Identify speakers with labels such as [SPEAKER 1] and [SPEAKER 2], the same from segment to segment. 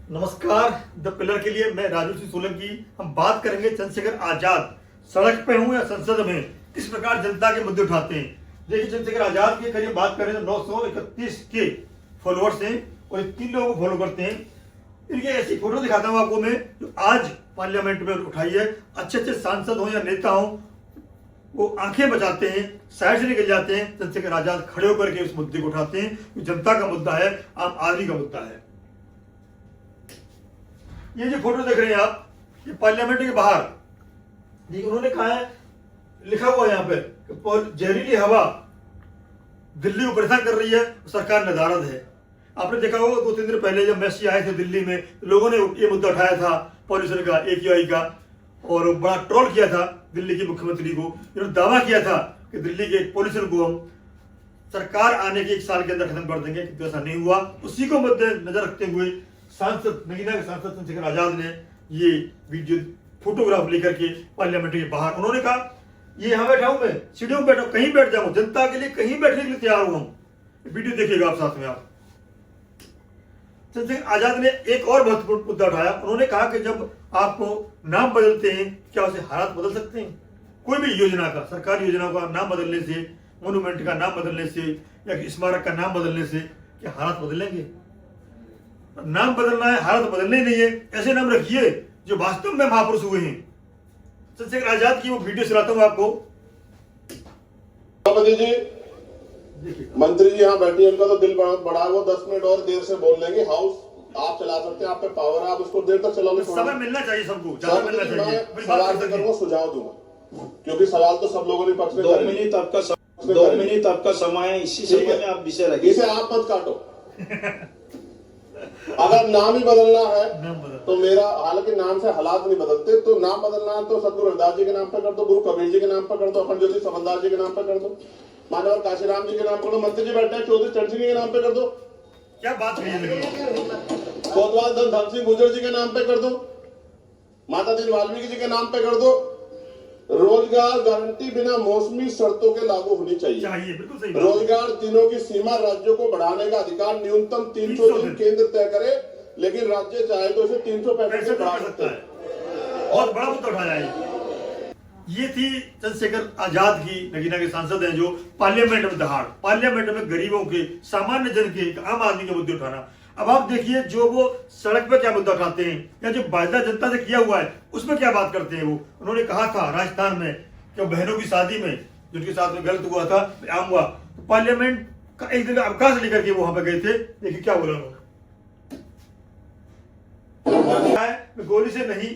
[SPEAKER 1] नमस्कार। The pillar के लिए मैं राजू सिंह सोलंकी। हम बात करेंगे चंद्रशेखर आजाद सड़क पे हूं या संसद में किस प्रकार जनता के मुद्दे उठाते हैं। देखिए, चंद्रशेखर आजाद के करीब बात करें तो 931 के फॉलोअर्स हैं और 3 लोगों को फॉलो करते हैं। इनकी ऐसी फोटो दिखाता हूं आपको मैं जो आज पार्लियामेंट में उठाई है। अच्छे अच्छे सांसद हो या नेता हो, वो आंखें बचाते हैं, साइड से निकल जाते हैं। चंद्रशेखर आजाद खड़े होकर के उस मुद्दे को उठाते हैं जो जनता का मुद्दा है, आम आदमी का मुद्दा है। ये जो फोटो देख रहे हैं आप, ये पार्लियामेंट के बाहर उन्होंने कहा है, लिखा हुआ है यहाँ पे, जहरीली हवा दिल्ली को परेशान कर रही है, सरकार नदारद है। आपने देखा होगा 2-3 दिन पहले जब मैसी आए थे दिल्ली में, लोगों ने ये मुद्दा उठाया था पॉल्यूशन का, AQI का, और बड़ा ट्रोल किया था दिल्ली के मुख्यमंत्री को। इन्होंने दावा किया था कि दिल्ली के पॉल्यूशन को हम सरकार आने के 1 साल के अंदर खत्म कर देंगे, किंतु ऐसा नहीं हुआ। उसी को मद्देनजर रखते हुए सांसद नगीना के सांसद चंद्रशेखर आजाद ने ये वीडियो फोटोग्राफ लेकर के पार्लियामेंट के बाहर, उन्होंने कहा ये यहाँ बैठा हूं, मैं सीढ़ियों में बैठा हूं, कहीं बैठ जाऊं, जनता के लिए कहीं बैठने के लिए तैयार हूं। वीडियो देखिएगा आप साथ में। आप चंद्रशेखर आजाद ने एक और महत्वपूर्ण मुद्दा उठाया। उन्होंने कहा कि जब आप नाम बदलते हैं, क्या उसे हालात बदल सकते हैं? कोई भी योजना का, सरकारी योजना का नाम बदलने से, मोन्यूमेंट का नाम बदलने से या स्मारक का नाम बदलने से क्या हालात बदलेंगे? नाम बदलना है, हालत बदलने नहीं है। ऐसे नाम रखिए जो वास्तव में महापुरुष हुए हैं। चंद्रशेखर आजाद की वो वीडियो चलाता हूं आपको।
[SPEAKER 2] जी, मंत्री जी यहाँ बैठी, उनका तो दिल बड़ा, वो 10 मिनट और देर से बोल लेंगे। हाउस आप चला सकते हैं, आप पे पावर है, आप उसको देर तक चलाओगे।
[SPEAKER 1] समय मिलना चाहिए सबको, ज्यादा मिलना चाहिए।
[SPEAKER 2] सवाल से करूंगा, सुझाव दूंगा, क्योंकि सवाल तो सब लोगों ने पक्ष में।
[SPEAKER 3] 2 मिनट आपका समय है, इसी समय में आप विषय रखिए।
[SPEAKER 2] इसे आप मत काटो। अगर नाम ही बदलना है तो मेरा, हालांकि नाम से हालात नहीं बदलते, तो नाम बदलना है तो सदगुरु रविदास जी के नाम पर कर दो, गुरु कबीर जी के नाम पर कर दो, अखंड ज्योति समनदास जी के नाम पर कर दो, मानवर काशीराम जी के नाम पर कर दो, मंत्री जी बैठे हैं चौधरी चरण सिंह के नाम पे कर दो।
[SPEAKER 1] क्या बात है?
[SPEAKER 2] कोतवाल धन सिंह गुर्जर जी के नाम पे कर दो, माता दीन वाल्मीकि जी के नाम पे कर दो। रोजगार गारंटी बिना मौसमी शर्तों के लागू होनी चाहिए।
[SPEAKER 1] बिल्कुल सही।
[SPEAKER 2] रोजगार दिनों की सीमा राज्यों को बढ़ाने का अधिकार न्यूनतम 300 दिन केंद्र तय करे, लेकिन राज्य चाहे तो इसे 365 से बढ़ा सकता है।
[SPEAKER 1] बहुत बड़ा मुद्दा उठाया है। ये थी चंद्रशेखर आजाद की, नगीना के सांसद हैं जो पार्लियामेंट में दहाड़, पार्लियामेंट में गरीबों के, सामान्य जन के, आम आदमी के मुद्दे उठाना। अब आप देखिए जो वो सड़क पे क्या मुद्दा उठाते हैं या जो वायदा जनता से किया हुआ है उसमें क्या बात करते हैं। वो उन्होंने कहा था राजस्थान में कि बहनों की शादी में जिनके साथ में गलत हुआ था, आम हुआ, तो पार्लियामेंट का एक दिन अवकाश लेकर के वो वहां पे गए थे। देखिए क्या बोला उन्होंने, मैं गोली से नहीं,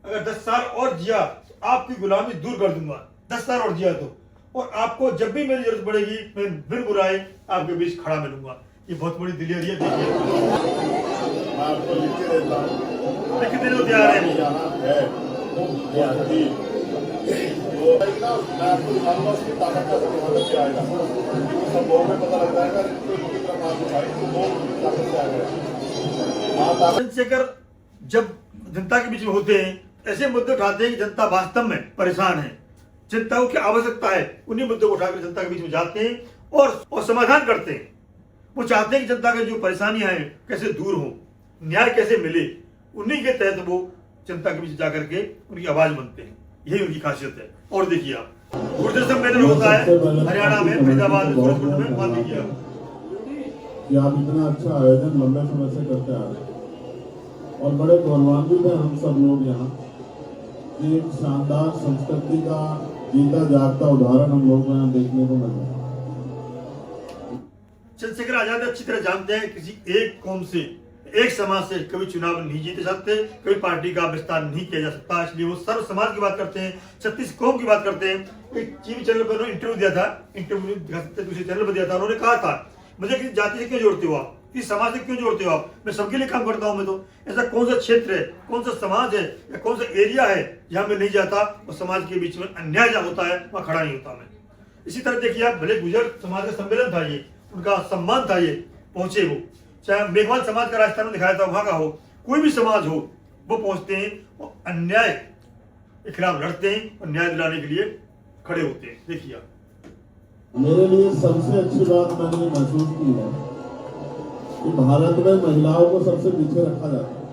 [SPEAKER 1] अगर 10 साल और जिया तो आपकी गुलामी दूर कर दूंगा। 10 साल और जिया तो, और आपको जब भी मेरी जरूरत पड़ेगी मैं बिन बुराए आपके बीच खड़ा मिलूंगा। ये बहुत बड़ी दिलेरी है। देखिए
[SPEAKER 2] मैं आपको लिख के देता हूं,
[SPEAKER 1] लेकिन देने को तैयार है।
[SPEAKER 2] मैं आपको दिखाऊंगा उसकी ताकत का दिखाने से आएगा, सब लोगों में पता लग जाएगा ताकत से आएगा।
[SPEAKER 1] चंद्रशेखर जब जनता के बीच में होते हैं, ऐसे मुद्दे उठाते हैं कि जनता वास्तव में परेशान है, जनता को क्या आवश्यकता है, उन्हीं मुद्दों को उठाकर जनता के बीच में जाते हैं और समाधान करते हैं। वो चाहते हैं कि जनता की जो परेशानियां हैं कैसे दूर हो, न्याय कैसे मिले, उन्हीं के तहत वो जनता के बीच जाकर के उनकी आवाज बनते हैं। यही उनकी खासियत है। और देखिए आप, गुर्जर सम्मेलन होता है हरियाणा में, फरीदाबाद में, सूरजकुंड में, वहां देखिए
[SPEAKER 4] कि आप इतना अच्छा आयोजन लंबे समय से करते आ रहे हैं और बड़े गौरवान्वित हैं हम सब लोग यहाँ कि एक शानदार संस्कृति का जीता जागता उदाहरण हम लोग यहाँ देखने को मिल रहा है।
[SPEAKER 1] चंद्रशेखर आजाद अच्छी तरह जानते हैं किसी एक कौम से, एक समाज से कभी चुनाव नहीं जीते सकते, कभी पार्टी का विस्तार नहीं किया जा सकता। इसलिए वो सर्व समाज की बात करते हैं, 36 कौम की बात करते हैं। एक टीवी चैनल पर उन्होंने इंटरव्यू दिया था, इंटरव्यू दूसरे चैनल पर दिया था। उन्होंने कहा था मुझे किसी जाति से क्यों जोड़ते हो आप, किस समाज से क्यों जोड़ते हो आप, मैं सबके लिए काम करता हूं। मैं तो ऐसा कौन सा क्षेत्र है, कौन सा समाज है या कौन सा एरिया है जहां मैं नहीं जाता और समाज के बीच में अन्याय जहां होता है वहां खड़ा नहीं होता मैं। इसी तरह देखिए आप, भले गुर्जर समाज का सम्मेलन था, ये उनका सम्मान था, ये पहुंचे वो, चाहे मेघवाल समाज का राजस्थान में दिखाया था वहां का हो, कोई भी समाज हो, वो पहुंचते हैं और अन्याय के खिलाफ लड़ते हैं और न्याय दिलाने के लिए खड़े होते हैं। देखिए आप,
[SPEAKER 4] मेरे लिए सबसे अच्छी बात मैंने महसूस की है कि भारत में महिलाओं को सबसे पीछे रखा जाता है।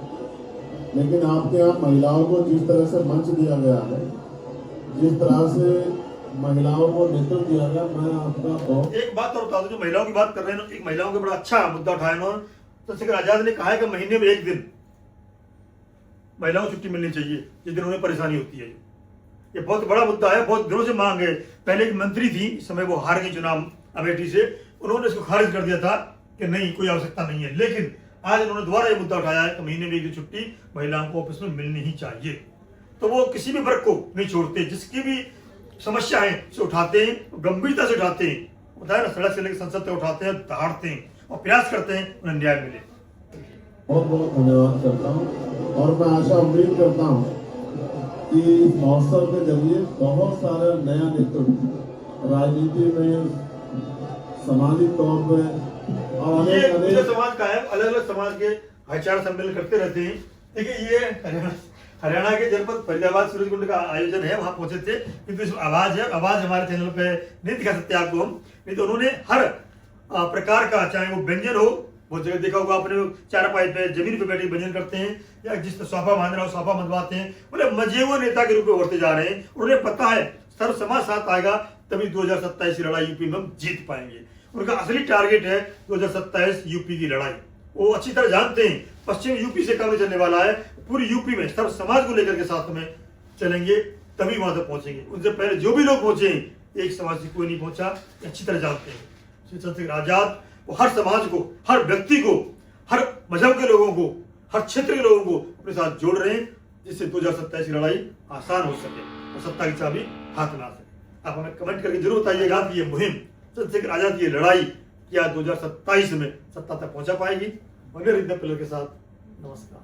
[SPEAKER 4] लेकिन आपके यहाँ महिलाओं को जिस तरह से मंच दिया गया है, जिस तरह से महिलाओं को नेतृत्व दिया गया, मैं आपका बहुत।
[SPEAKER 1] एक बात और बता दूं, जो महिलाओं की बात कर रहे हैं, एक महिलाओं का बड़ा अच्छा मुद्दा उठाया इन्होंने। चंद्रशेखर आजाद ने कहा है कि महीने में एक दिन महिलाओं को छुट्टी मिलनी चाहिए जिस दिन उन्हें परेशानी होती है। ये बहुत बड़ा मुद्दा है, बहुत दिनों से मांग है। पहले एक मंत्री थी, इस समय वो हार गई चुनाव अमेठी से, उन्होंने इसको खारिज कर दिया था कि नहीं, कोई आवश्यकता नहीं है। लेकिन आज उन्होंने दोबारा ये मुद्दा उठाया है कि महीने में एक दिन छुट्टी महिलाओं को ऑफिस में मिलनी ही चाहिए। तो वो किसी भी वर्ग को नहीं छोड़ते, जिसकी भी समस्या है उसे उठाते हैं, गंभीरता से उठाते हैं, बताया ना, सड़क से लेकर संसद तक उठाते हैं, दहाड़ते हैं और प्रयास करते हैं उन्हें न्याय मिले।
[SPEAKER 4] बहुत बहुत धन्यवाद करता हूँ और मैं आशा उम्मीद करता हूँ कि इस महोत्सव के जरिए बहुत सारा नया नेतृत्व राजनीति में, सामाजिक तौर पर और
[SPEAKER 1] ये
[SPEAKER 4] अनेक
[SPEAKER 1] पूरे
[SPEAKER 4] अनेक
[SPEAKER 1] समाज का है, अलग अलग समाज के भाईचारा सम्मेलन करते रहते हैं। देखिए ये हरियाणा के जनपद फरीदाबाद सूरजकुंड का आयोजन है, वहां पहुंचे थे, किंतु इसमें आवाज है, आवाज हमारे चैनल पे नहीं दिखा सकते आपको हम, नहीं तो उन्होंने हर प्रकार का, चाहे वो व्यंजन हो, बहुत जगह देखा होगा आपने, चारपाई पे जमीन पे बैठे व्यंजन करते हैं, या जिस सोफा बांध रहा हो सोफा बंधवाते हैं। बोले मजे वो नेता के रूप में उभरते जा रहे हैं। उन्हें पता है सर्व समाज साथ आएगा तभी 2027 की लड़ाई यूपी में हम जीत पाएंगे। उनका असली टारगेट है 2027 यूपी की लड़ाई। वो अच्छी तरह जानते हैं पश्चिम यूपी से काम चलने वाला है, पूरी यूपी में सर्व समाज को लेकर के साथ में चलेंगे तभी वहां तक पहुंचेंगे। उनसे पहले जो भी लोग पहुंचे एक समाज से कोई नहीं पहुंचा, अच्छी तरह जानते हैं। श्री चंद्रशेखर आजाद वो हर समाज को, हर व्यक्ति को, हर मजहब के लोगों को, हर क्षेत्र के लोगों को अपने साथ जोड़ रहे हैं, जिससे 2027 की लड़ाई आसान हो सके और सत्ता की चाबी हाथ में आ सके। आप हमें कमेंट करके जरूर बताइएगा कि ये मुहिम, चंद्रशेखर आजाद की लड़ाई क्या 2027 में सत्ता तक पहुंचा पाएगी। बने रहिए पिलर के साथ। नमस्कार।